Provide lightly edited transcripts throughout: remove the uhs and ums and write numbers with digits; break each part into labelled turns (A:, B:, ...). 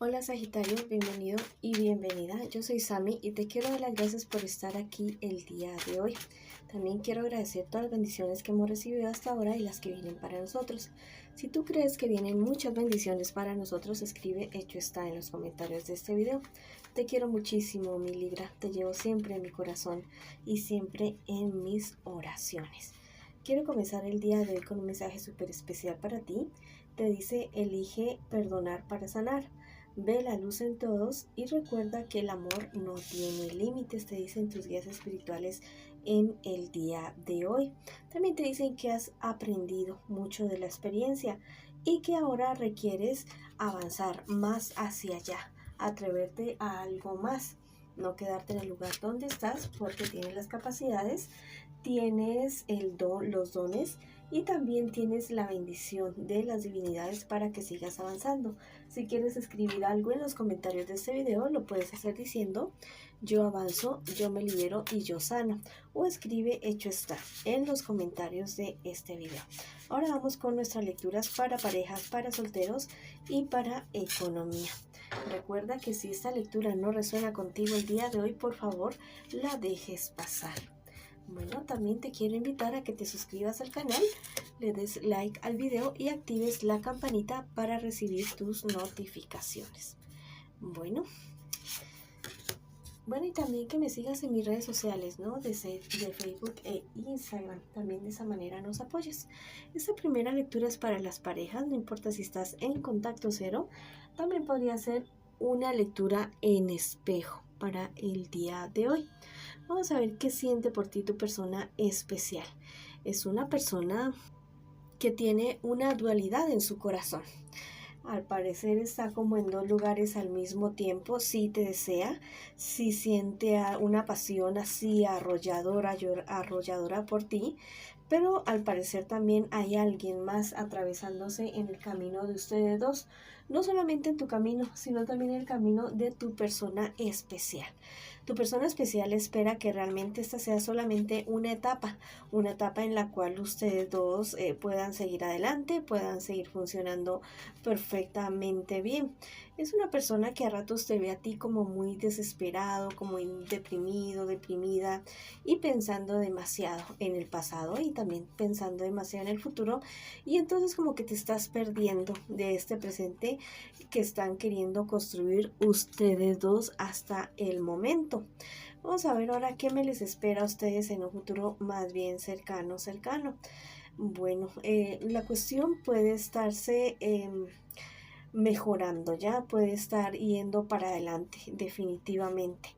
A: Hola Sagitario, bienvenido y bienvenida. Yo soy Sami y te quiero dar las gracias por estar aquí el día de hoy. También quiero agradecer todas las bendiciones que hemos recibido hasta ahora y las que vienen para nosotros. Si tú crees que vienen muchas bendiciones para nosotros, escribe hecho está en los comentarios de este video. Te quiero muchísimo, mi Libra. Te llevo siempre en mi corazón y siempre en mis oraciones. Quiero comenzar el día de hoy con un mensaje súper especial para ti. Te dice, elige perdonar para sanar. Ve la luz en todos y recuerda que el amor no tiene límites, te dicen tus guías espirituales en el día de hoy. También te dicen que has aprendido mucho de la experiencia y que ahora requieres avanzar más hacia allá, atreverte a algo más, no quedarte en el lugar donde estás porque tienes las capacidades, tienes los dones y también tienes la bendición de las divinidades para que sigas avanzando. Si quieres escribir algo en los comentarios de este video, lo puedes hacer diciendo yo avanzo, yo me libero y yo sano, o escribe hecho está en los comentarios de este video. Ahora vamos con nuestras lecturas para parejas, para solteros y para economía. Recuerda que si esta lectura no resuena contigo el día de hoy, por favor la dejes pasar. Bueno, también te quiero invitar a que te suscribas al canal, le des like al video y actives la campanita para recibir tus notificaciones. Bueno, y también que me sigas en mis redes sociales, ¿no? De Facebook e Instagram. También de esa manera nos apoyas. Esta primera lectura es para las parejas, no importa si estás en contacto cero. También podría ser una lectura en espejo para el día de hoy. Vamos a ver qué siente por ti tu persona especial. Es una persona que tiene una dualidad en su corazón. Al parecer está como en dos lugares al mismo tiempo. Sí te desea, sí siente una pasión así arrolladora por ti, pero al parecer también hay alguien más atravesándose en el camino de ustedes dos. No solamente en tu camino, sino también en el camino de tu persona especial. Tu persona especial espera que realmente esta sea solamente una etapa en la cual ustedes dos puedan seguir adelante, puedan seguir funcionando perfectamente bien. Es una persona que a ratos te ve a ti como muy desesperado, como muy deprimido, deprimida y pensando demasiado en el pasado y también pensando demasiado en el futuro, y entonces como que te estás perdiendo de este presente que están queriendo construir ustedes dos hasta el momento. Vamos a ver ahora qué me les espera a ustedes en un futuro más bien cercano. Bueno, la cuestión puede estarse mejorando, ya puede estar yendo para adelante definitivamente.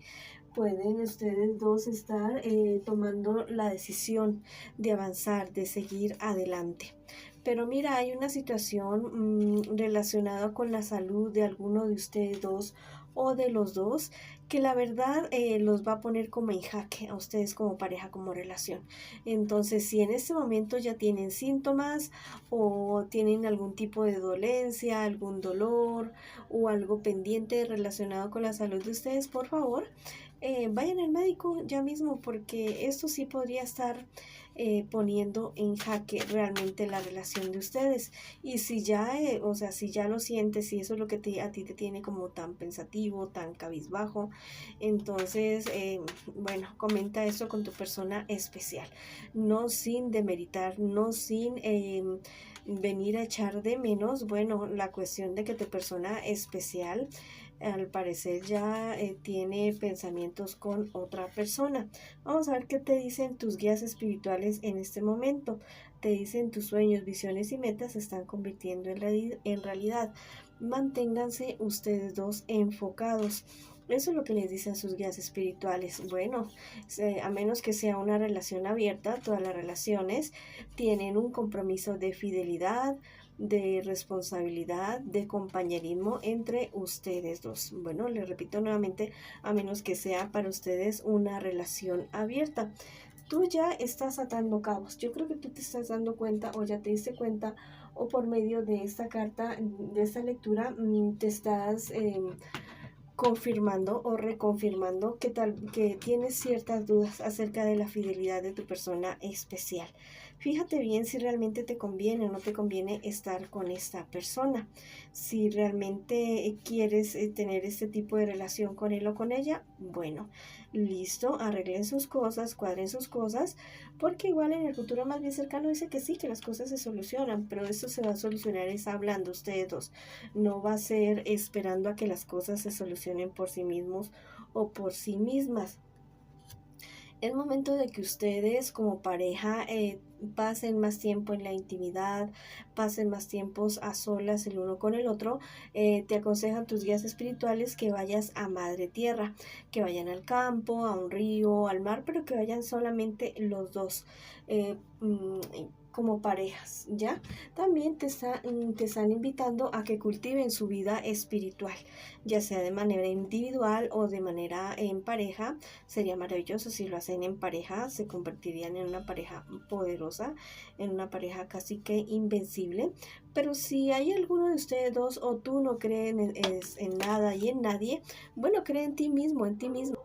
A: Pueden ustedes dos estar tomando la decisión de avanzar, de seguir adelante. Pero mira, hay una situación relacionada con la salud de alguno de ustedes dos o de los dos que la verdad los va a poner como en jaque a ustedes como pareja, como relación. Entonces, si en este momento ya tienen síntomas o tienen algún tipo de dolencia, algún dolor o algo pendiente relacionado con la salud de ustedes, por favor, vayan al médico ya mismo, porque esto sí podría estar poniendo en jaque realmente la relación de ustedes. Y si ya, si ya lo sientes, si eso es lo que a ti te tiene como tan pensativo, tan cabizbajo, entonces, comenta eso con tu persona especial, no sin demeritar, no sin venir a echar de menos, la cuestión de que tu persona especial al parecer ya tiene pensamientos con otra persona. Vamos a ver qué te dicen tus guías espirituales en este momento. Te dicen tus sueños, visiones y metas se están convirtiendo en realidad. Manténganse ustedes dos enfocados. Eso es lo que les dicen sus guías espirituales. Bueno, a menos que sea una relación abierta, todas las relaciones tienen un compromiso de fidelidad, de responsabilidad, de compañerismo entre ustedes dos. Bueno, les repito nuevamente, a menos que sea para ustedes una relación abierta. Tú ya estás atando cabos. Yo creo que tú te estás dando cuenta o ya te diste cuenta, o por medio de esta carta, de esta lectura, te estás confirmando o reconfirmando que tienes ciertas dudas acerca de la fidelidad de tu persona especial. Fíjate bien si realmente te conviene o no te conviene estar con esta persona. Si realmente quieres tener este tipo de relación con él o con ella, bueno, listo, arreglen sus cosas, cuadren sus cosas, porque igual en el futuro más bien cercano dice que sí, que las cosas se solucionan, pero esto se va a solucionar es hablando ustedes dos. No va a ser esperando a que las cosas se solucionen por sí mismos o por sí mismas. Es momento de que ustedes como pareja pasen más tiempo en la intimidad, pasen más tiempos a solas el uno con el otro. Te aconsejan tus guías espirituales que vayas a Madre Tierra, que vayan al campo, a un río, al mar, pero que vayan solamente los dos. eh, mm, como parejas, ¿ya? También te están invitando a que cultiven su vida espiritual, ya sea de manera individual o de manera en pareja. Sería maravilloso si lo hacen en pareja, se convertirían en una pareja poderosa, en una pareja casi que invencible. Pero si hay alguno de ustedes dos o tú no crees en nada y en nadie, bueno, cree en ti mismo, en ti mismo.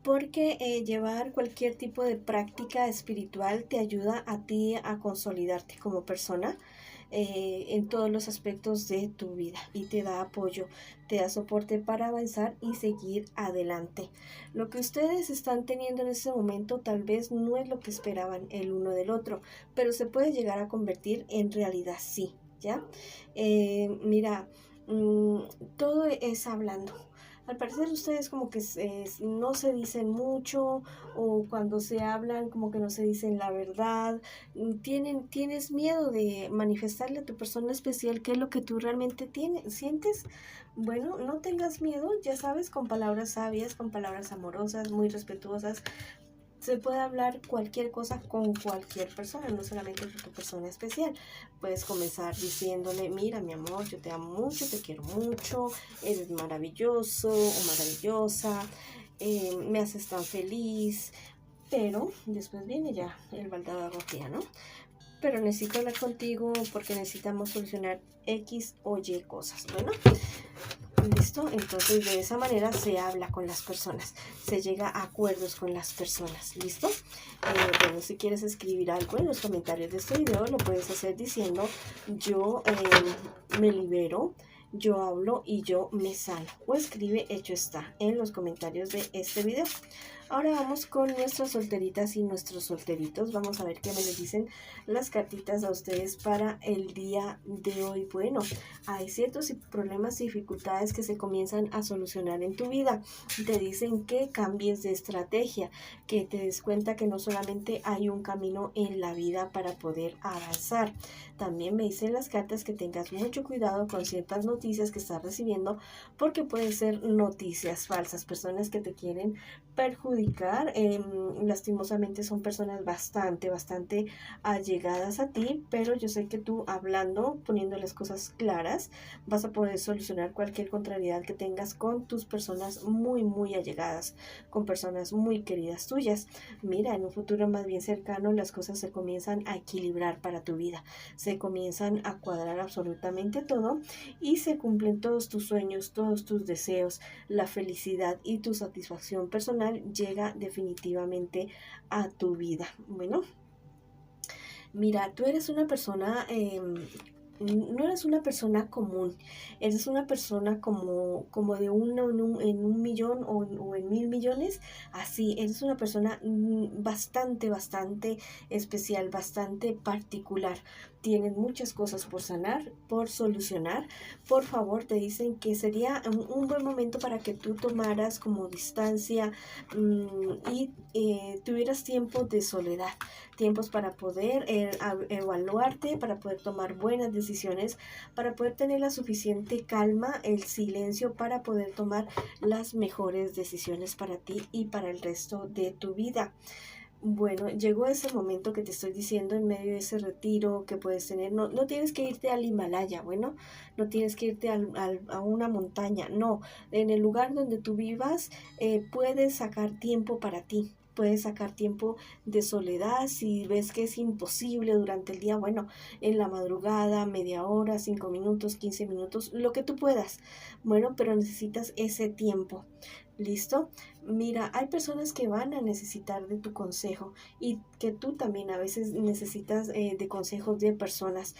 A: Porque llevar cualquier tipo de práctica espiritual te ayuda a ti a consolidarte como persona en todos los aspectos de tu vida y te da apoyo, te da soporte para avanzar y seguir adelante. Lo que ustedes están teniendo en este momento tal vez no es lo que esperaban el uno del otro, pero se puede llegar a convertir en realidad, sí, ¿ya? Mira, mm, todo es hablando. Al parecer ustedes como que no se dicen mucho o cuando se hablan como que no se dicen la verdad. Tienes miedo de manifestarle a tu persona especial qué es lo que tú realmente sientes. Bueno, no tengas miedo, ya sabes, con palabras sabias, con palabras amorosas, muy respetuosas. Se puede hablar cualquier cosa con cualquier persona, no solamente con tu persona especial. Puedes comenzar diciéndole, mira mi amor, yo te amo mucho, te quiero mucho, eres maravilloso o maravillosa, me haces tan feliz. Pero después viene ya el baldado de agua fría, ¿no? Pero necesito hablar contigo porque necesitamos solucionar X o Y cosas. Bueno, ¿listo? Entonces de esa manera se habla con las personas, se llega a acuerdos con las personas, ¿listo? Bueno, si quieres escribir algo en los comentarios de este video, lo puedes hacer diciendo yo me libero, yo hablo y yo me sano. O escribe hecho está en los comentarios de este video. Ahora vamos con nuestras solteritas y nuestros solteritos. Vamos a ver qué me les dicen las cartitas a ustedes para el día de hoy. Bueno, hay ciertos problemas y dificultades que se comienzan a solucionar en tu vida. Te dicen que cambies de estrategia, que te des cuenta que no solamente hay un camino en la vida para poder avanzar. También me dicen las cartas que tengas mucho cuidado con ciertas noticias que estás recibiendo, porque pueden ser noticias falsas, personas que te quieren perjudicar. Lastimosamente son personas bastante allegadas a ti, pero yo sé que tú hablando, poniendo las cosas claras, vas a poder solucionar cualquier contrariedad que tengas con tus personas muy allegadas, con personas muy queridas tuyas. Mira, en un futuro más bien cercano las cosas se comienzan a equilibrar para tu vida, se comienzan a cuadrar absolutamente todo y se cumplen todos tus sueños, todos tus deseos. La felicidad y tu satisfacción personal llega definitivamente a tu vida. Bueno, mira, tú eres una persona, no eres una persona común, eres una persona como de uno en un millón o en 1.000 millones, así, eres una persona bastante especial, bastante particular. Tienes muchas cosas por sanar, por solucionar. Por favor, te dicen que sería un buen momento para que tú tomaras como distancia y tuvieras tiempo de soledad, tiempos para poder evaluarte, para poder tomar buenas decisiones, para poder tener la suficiente calma, el silencio para poder tomar las mejores decisiones para ti y para el resto de tu vida. Bueno, llegó ese momento que te estoy diciendo en medio de ese retiro que puedes tener. No, no tienes que irte al Himalaya, bueno, no tienes que irte a una montaña, no. En el lugar donde tú vivas puedes sacar tiempo para ti. Puedes sacar tiempo de soledad. Si ves que es imposible durante el día, bueno, en la madrugada, media hora, 5 minutos, 15 minutos, lo que tú puedas. Bueno, pero necesitas ese tiempo. ¿Listo? Mira, hay personas que van a necesitar de tu consejo y que tú también a veces necesitas de consejos de personas.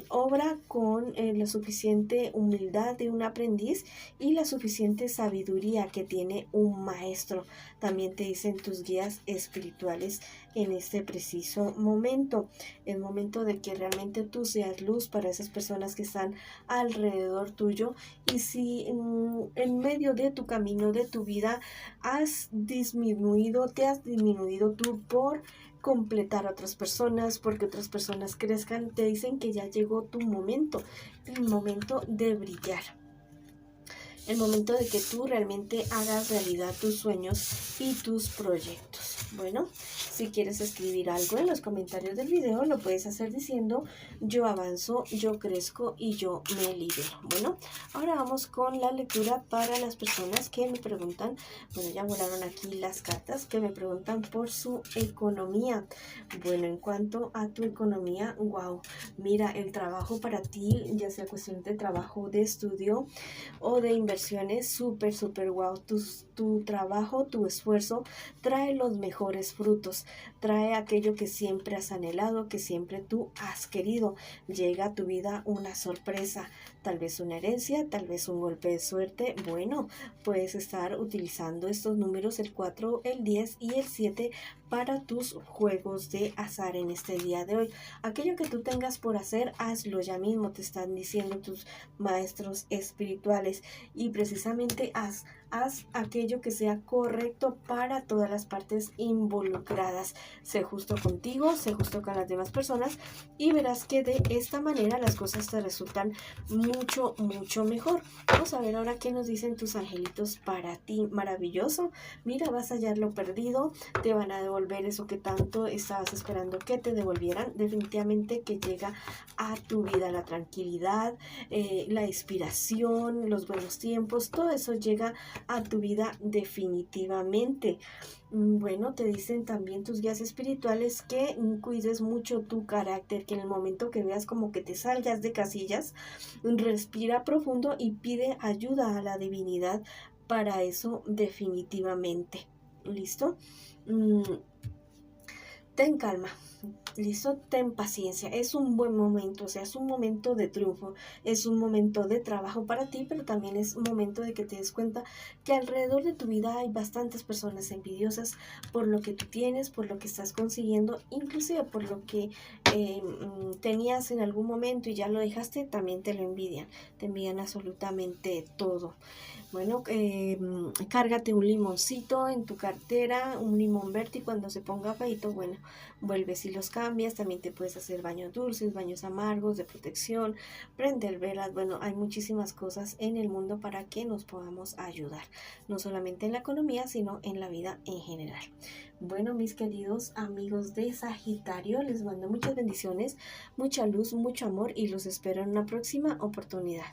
A: Obra con la suficiente humildad de un aprendiz y la suficiente sabiduría que tiene un maestro. También te dicen tus guías espirituales en este preciso momento. El momento de que realmente tú seas luz para esas personas que están alrededor tuyo. Y si en medio de tu camino, de tu vida, te has disminuido tú por completar a otras personas, porque otras personas crezcan, te dicen que ya llegó tu momento, el momento de brillar. El momento de que tú realmente hagas realidad tus sueños y tus proyectos. Bueno, si quieres escribir algo en los comentarios del video, lo puedes hacer diciendo: yo avanzo, yo crezco y yo me libero. Bueno, ahora vamos con la lectura para las personas que me preguntan. Bueno, ya volaron aquí las cartas que me preguntan por su economía. Bueno, en cuanto a tu economía, wow, mira, el trabajo para ti, ya sea cuestión de trabajo, de estudio o de inversiones, súper, súper wow. Tu trabajo, tu esfuerzo trae los mejores frutos, trae aquello que siempre has anhelado, que siempre tú has querido. Llega a tu vida una sorpresa, tal vez una herencia, tal vez un golpe de suerte. Bueno, puedes estar utilizando estos números, el 4, el 10 y el 7, para tus juegos de azar en este día de hoy. Aquello que tú tengas por hacer, hazlo ya mismo, te están diciendo tus maestros espirituales, y precisamente haz aquello que sea correcto para todas las partes involucradas. Sé justo contigo, sé justo con las demás personas y verás que de esta manera las cosas te resultan mucho, mucho mejor. Vamos a ver ahora qué nos dicen tus angelitos para ti. Maravilloso. Mira, vas a hallar lo perdido, te van a devolver eso que tanto estabas esperando que te devolvieran. Definitivamente que llega a tu vida la tranquilidad, la inspiración, los buenos tiempos, todo eso llega a tu vida definitivamente. Bueno, te dicen también tus guías espirituales que cuides mucho tu carácter, que en el momento que veas como que te salgas de casillas, respira profundo y pide ayuda a la divinidad para eso definitivamente. ¿Listo? Ten calma. ¿Listo? Ten paciencia. Es un buen momento, o sea, es un momento de triunfo, es un momento de trabajo para ti, pero también es un momento de que te des cuenta que alrededor de tu vida hay bastantes personas envidiosas por lo que tú tienes, por lo que estás consiguiendo, inclusive por lo que tenías en algún momento y ya lo dejaste, también te lo envidian, te envidian absolutamente todo. Bueno, cárgate un limoncito en tu cartera, un limón verde, y cuando se ponga feito, bueno, vuelves y los cambias. También te puedes hacer baños dulces, baños amargos de protección, prender velas. Bueno, hay muchísimas cosas en el mundo para que nos podamos ayudar, no solamente en la economía, sino en la vida en general. Bueno, mis queridos amigos de Sagitario, les mando muchas bendiciones, mucha luz, mucho amor y los espero en una próxima oportunidad.